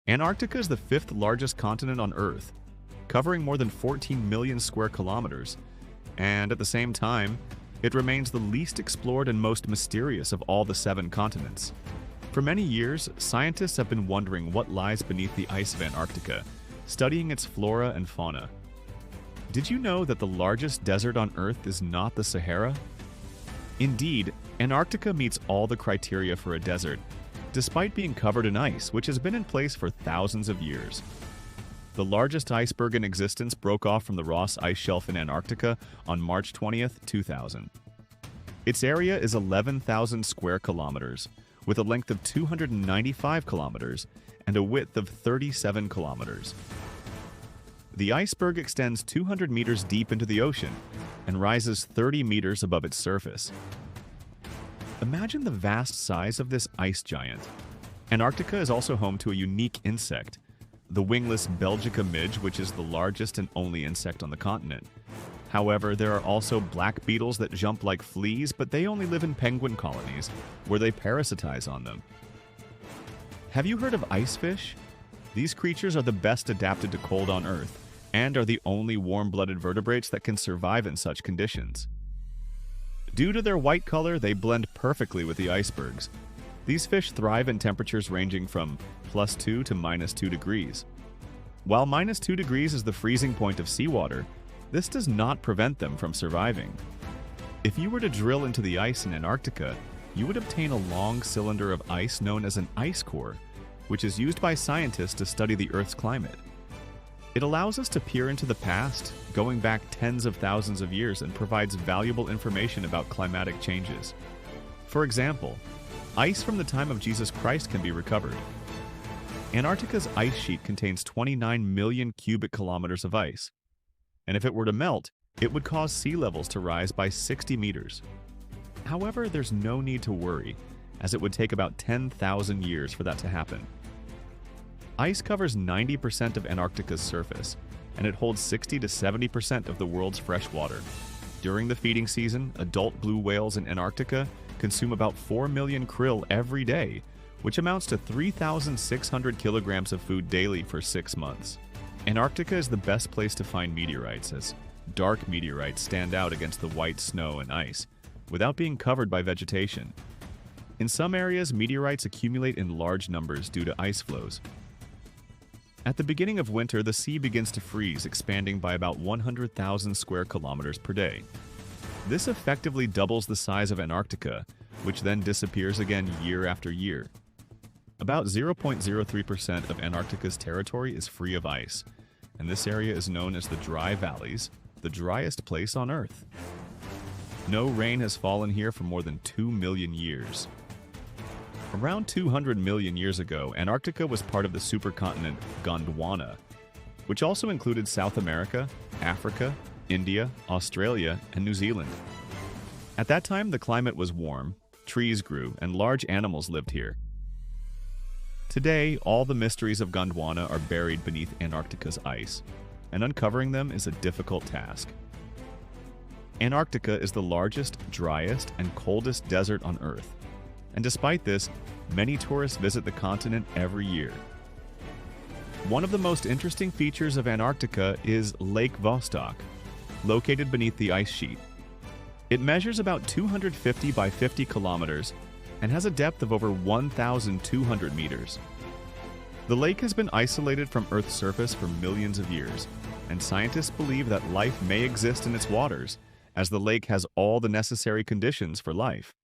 Antarctica is the fifth largest continent on Earth, covering more than 14 million square kilometers, and at the same time, it remains the least explored and most mysterious of all the 7 continents. For many years, scientists have been wondering what lies beneath the ice of Antarctica, studying its flora and fauna. Did you know that the largest desert on Earth is not the Sahara? Indeed, Antarctica meets all the criteria for a desert, despite being covered in ice, which has been in place for thousands of years. The largest iceberg in existence broke off from the Ross Ice Shelf in Antarctica on March 20th, 2000. Its area is 11,000 square kilometers, with a length of 295 kilometers and a width of 37 kilometers. The iceberg extends 200 meters deep into the ocean and rises 30 meters above its surface. Imagine the vast size of this ice giant. Antarctica is also home to a unique insect, the wingless Belgica midge, which is the largest and only insect on the continent. However, there are also black beetles that jump like fleas, but they only live in penguin colonies, where they parasitize on them. Have you heard of icefish? These creatures are the best adapted to cold on Earth, and are the only warm-blooded vertebrates that can survive in such conditions. Due to their white color, they blend perfectly with the icebergs. These fish thrive in temperatures ranging from +2 to -2 degrees. While -2 degrees is the freezing point of seawater, this does not prevent them from surviving. If you were to drill into the ice in Antarctica, you would obtain a long cylinder of ice known as an ice core, which is used by scientists to study the Earth's climate. It allows us to peer into the past, going back tens of thousands of years, and provides valuable information about climatic changes. For example, ice from the time of Jesus Christ can be recovered. Antarctica's ice sheet contains 29 million cubic kilometers of ice, and if it were to melt, it would cause sea levels to rise by 60 meters. However, there's no need to worry, as it would take about 10,000 years for that to happen. Ice covers 90% of Antarctica's surface, and it holds 60 to 70% of the world's fresh water. During the feeding season, adult blue whales in Antarctica consume about 4 million krill every day, which amounts to 3,600 kilograms of food daily for 6 months. Antarctica is the best place to find meteorites, as dark meteorites stand out against the white snow and ice, without being covered by vegetation. In some areas, meteorites accumulate in large numbers due to ice flows. At the beginning of winter, the sea begins to freeze, expanding by about 100,000 square kilometers per day. This effectively doubles the size of Antarctica, which then disappears again year after year. About 0.03% of Antarctica's territory is free of ice, and this area is known as the Dry Valleys, the driest place on Earth. No rain has fallen here for more than 2 million years. Around 200 million years ago, Antarctica was part of the supercontinent Gondwana, which also included South America, Africa, India, Australia, and New Zealand. At that time, the climate was warm, trees grew, and large animals lived here. Today, all the mysteries of Gondwana are buried beneath Antarctica's ice, and uncovering them is a difficult task. Antarctica is the largest, driest, and coldest desert on Earth. And despite this, many tourists visit the continent every year. One of the most interesting features of Antarctica is Lake Vostok, located beneath the ice sheet. It measures about 250 by 50 kilometers and has a depth of over 1,200 meters. The lake has been isolated from Earth's surface for millions of years, and scientists believe that life may exist in its waters, as the lake has all the necessary conditions for life.